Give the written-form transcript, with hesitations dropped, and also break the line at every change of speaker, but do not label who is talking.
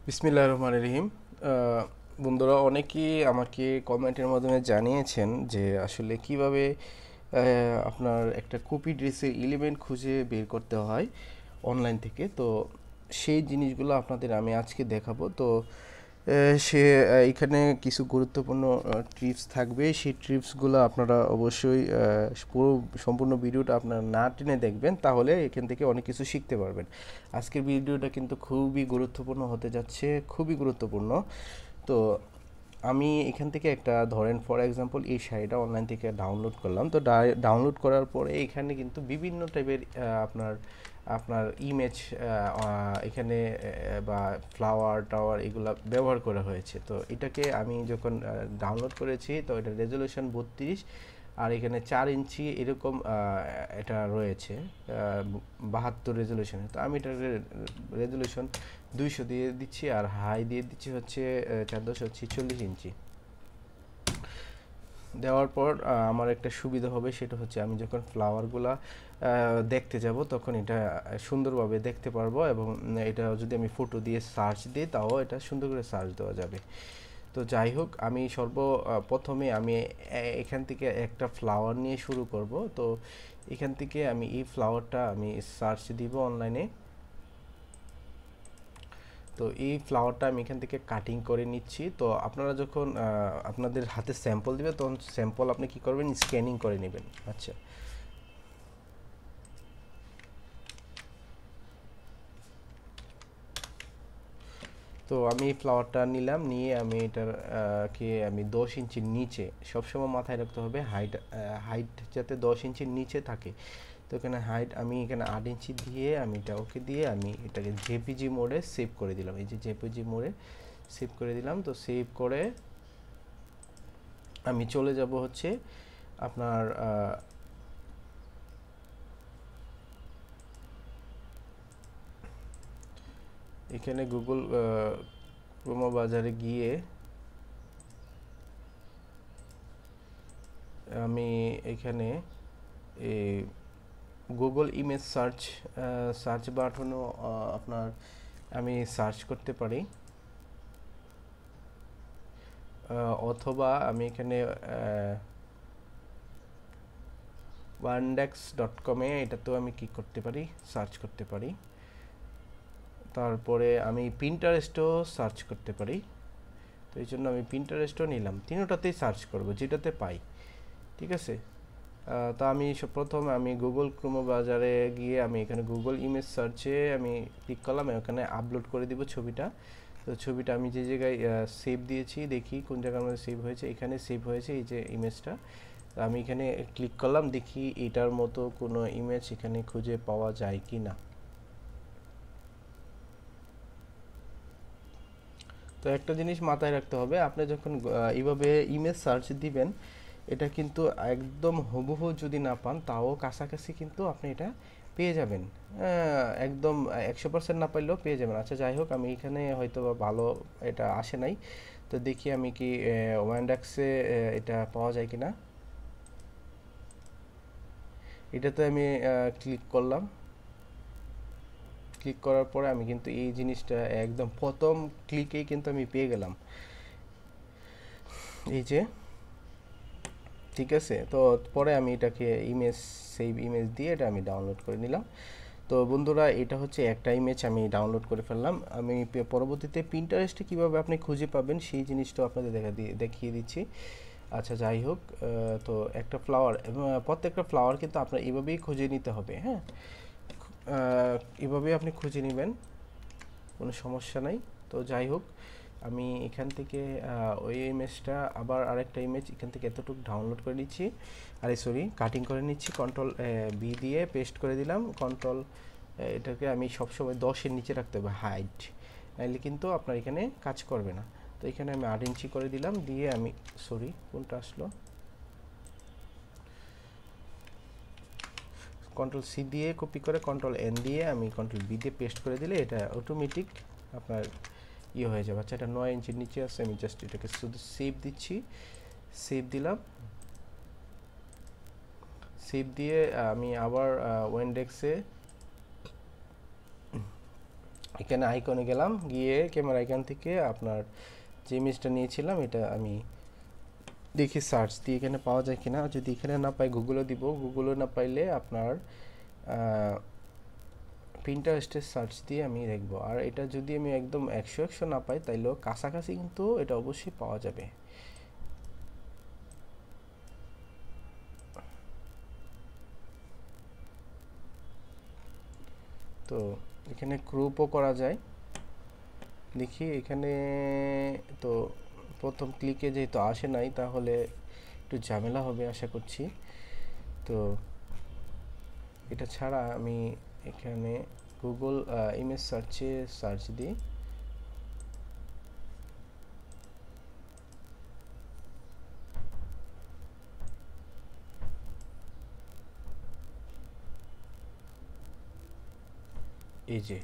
বিসমিল্লাহির রহমানির রহিম। বন্ধুরা অনেকেই আমাকে কমেন্টের মাধ্যমে জানিয়েছেন যে আসলে কিভাবে আপনার একটা কপি ড্রেসের এলিমেন্ট খুঁজে বের করতে হয় অনলাইন থেকে। তো সেই জিনিসগুলো আপনাদের আমি আজকে দেখাবো। তো এখানে কিছু গুরুত্বপূর্ণ টিপস থাকবে। সেই টিপসগুলো আপনারা অবশ্যই পুরো সম্পূর্ণ ভিডিওটা আপনারা না টেনে দেখবেন, তাহলে এখান থেকে অনেক কিছু শিখতে পারবেন। আজকের ভিডিওটা কিন্তু খুবই গুরুত্বপূর্ণ হতে যাচ্ছে, খুবই গুরুত্বপূর্ণ। তো আমি এখান থেকে একটা ধরেন ফর এক্সাম্পল এই শাড়িটা অনলাইন থেকে ডাউনলোড করলাম। তো ডাউনলোড করার পরে এখানে কিন্তু বিভিন্ন টাইপের আপনার আপনার ইমেজ এখানে বা ফ্লাওয়ার টাওয়ার এগুলো ব্যবহার করা হয়েছে। তো এটাকে আমি যখন ডাউনলোড করেছি, তো এটা রেজলিউশন 32 আর এখানে 4 ইঞ্চি এরকম এটা রয়েছে 72 রেজলিউশনে। তো আমি এটা রেজলিউশন 200 দিয়ে দিচ্ছি আর হাই দিয়ে দিচ্ছি হচ্ছে 446 ইঞ্চি। দেওয়ার পর আমার একটা সুবিধা হবে, সেটা হচ্ছে আমি যখন ফ্লাওয়ারগুলা দেখতে যাব তখন এটা সুন্দরভাবে দেখতে পারবো, এবং এটা যদি আমি ফটো দিয়ে সার্চ দিই তাও এটা সুন্দর করে সার্চ দেওয়া যাবে। তো যাই হোক, আমি প্রথমে আমি এখান থেকে একটা ফ্লাওয়ার নিয়ে শুরু করব। তো এখান থেকে আমি এই ফ্লাওয়ারটা আমি সার্চ দিব অনলাইনে। তো এই ফ্লাওয়ারটা আমি এখান থেকে কাটিং করে নিচ্ছি। তো আপনারা যখন আপনাদের হাতে স্যাম্পল দিবে তখন স্যাম্পল আপনি কি করবেন, স্ক্যানিং করে নেবেন। আচ্ছা, তো আমি এই ফ্লাওয়ারটা নিলাম, নিয়ে আমি এটার কে আমি 10 ইঞ্চির নিচে, সবসময় মাথায় রাখতে হবে হাইট হাইট যাতে 10 ইঞ্চির নিচে থাকে। তো এখানে হাইট আমি এখানে 8 ইঞ্চি দিয়ে আমি এটা ওকে দিয়ে আমি এটাকে জেপিজি মোডে সেভ করে দিলাম। এই যে জেপিজি মোডে সেভ করে দিলাম। তো সেভ করে আমি চলে যাব হচ্ছে আপনার এখানে গুগল ক্রোমো বাজারে গিয়ে আমি এখানে এই গুগল ইমেজ সার্চ বাটনও আপনার আমি সার্চ করতে পারি, অথবা আমি এখানে yandex.com-এ এটাতেও আমি কি করতে পারি, সার্চ করতে পারি। তারপরে আমি পিন্টারেস্টও সার্চ করতে পারি। তো এই জন্য আমি পিন্টারেস্টও নিলাম, তিনোটাতেই সার্চ করব যেটাতে পাই। ঠিক আছে। তো আমি প্রথমে আমি গুগল ক্রোমো বাজারে গিয়ে আমি এখানে গুগল ইমেজ সার্চে আমি ক্লিক করলাম, ওখানে আপলোড করে দিব ছবিটা। তো ছবিটা আমি যে জায়গায় সেভ দিয়েছি, দেখি কোন জায়গার মধ্যে সেভ হয়েছে। এখানে সেভ হয়েছে এই যে ইমেজটা। তো আমি এখানে ক্লিক করলাম, দেখি এটার মতো কোনো ইমেজ এখানে খুঁজে পাওয়া যায় কি না। তো একটা জিনিস মাথায় রাখতে হবে, আপনি যখন এইভাবে ইমেজ সার্চ দিবেন, এটা কিন্তু একদম হুবহু যদি না পান তাও কাছাকাছি কিন্তু আপনি এটা পেয়ে যাবেন। একদম 100% না পাইলেও পেয়ে যাবেন। আচ্ছা যাই হোক, আমি এখানে হয়তো বা ভালো এটা আসে নাই। তো দেখি আমি কি ওয়ান্ডাক্সে এটা পাওয়া যায় কিনা। এটাতে আমি ক্লিক করলাম। ক্লিক করার পরে আমি কিন্তু এই জিনিসটা একদম প্রথম ক্লিকেই কিন্তু আমি পেয়ে গেলাম, এই যে। ঠিক আছে। তো পরে আমি এটাকে সেভ ইমেজ দিয়ে এটা আমি ডাউনলোড করে নিলাম। তো বন্ধুরা, এটা হচ্ছে একটা ইমেজ আমি ডাউনলোড করে ফেললাম। আমি পরবর্তীতে পিন্টারেস্টে কীভাবে আপনি খুঁজে পাবেন সেই জিনিসটাও আপনাদের দেখিয়ে দিচ্ছি। আচ্ছা যাই হোক, তো একটা ফ্লাওয়ার এবং প্রত্যেকটা ফ্লাওয়ার কিন্তু আপনার এভাবেই খুঁজে নিতে হবে। হ্যাঁ, এভাবেই আপনি খুঁজে নেবেন, কোনো সমস্যা নাই। তো যাই হোক, আমি এখান থেকে ওই ইমেজটা আবার আরেকটা ইমেজ এখান থেকে এতটুকু ডাউনলোড করে নিচ্ছি, আরে সরি কাটিং করে নিচ্ছি। কন্ট্রোল বি দিয়ে পেস্ট করে দিলাম। এটাকে আমি সবসময় 10-এর নিচে রাখতে হবে হাইট, নাহলে কিন্তু আপনার এখানে কাজ করবে না। তো এখানে আমি 8 ইঞ্চি করে দিলাম, দিয়ে আমি সরি কোনটা আসলো, কন্ট্রোল সি দিয়ে কপি করে কন্ট্রোল এন দিয়ে আমি কন্ট্রোল বি দিয়ে পেস্ট করে দিলে এটা অটোমেটিক আপনার হয়ে যাবে। আচ্ছা, এটা 9 ইঞ্চির নিচে আছে, আমি জাস্ট এটাকে শুধু সেভ দিচ্ছি। সেভ দিলাম। সেভ দিয়ে আমি আবার ওয়েন্ডেক্সে এখানে আইকনে গেলাম, গিয়ে ক্যামেরা আইকন থেকে আপনার যে ইমেজটা নিয়েছিলাম এটা আমি দেখি সার্চ দিয়ে এখানে পাওয়া যায় কিনা। যদি এখানে না পাই গুগলে দিব, গুগলে না পাইলে আপনার পিন্টারেস্টে সার্চ দিয়ে আমি দেখব। আর এটা যদি আমি একদম 100 না পাই তাইলেও কাছাকাছি কিন্তু এটা অবশ্যই পাওয়া যাবে। তো এখানে ক্রপও করা যায়, দেখি এখানে। তো প্রথম ক্লিকে যেহেতু আসে নাই তাহলে একটু ঝামেলা হবে আশা করছি। তো এটা ছাড়া আমি এখানে গুগল ইমেজ সার্চে সার্চ দিই। এই যে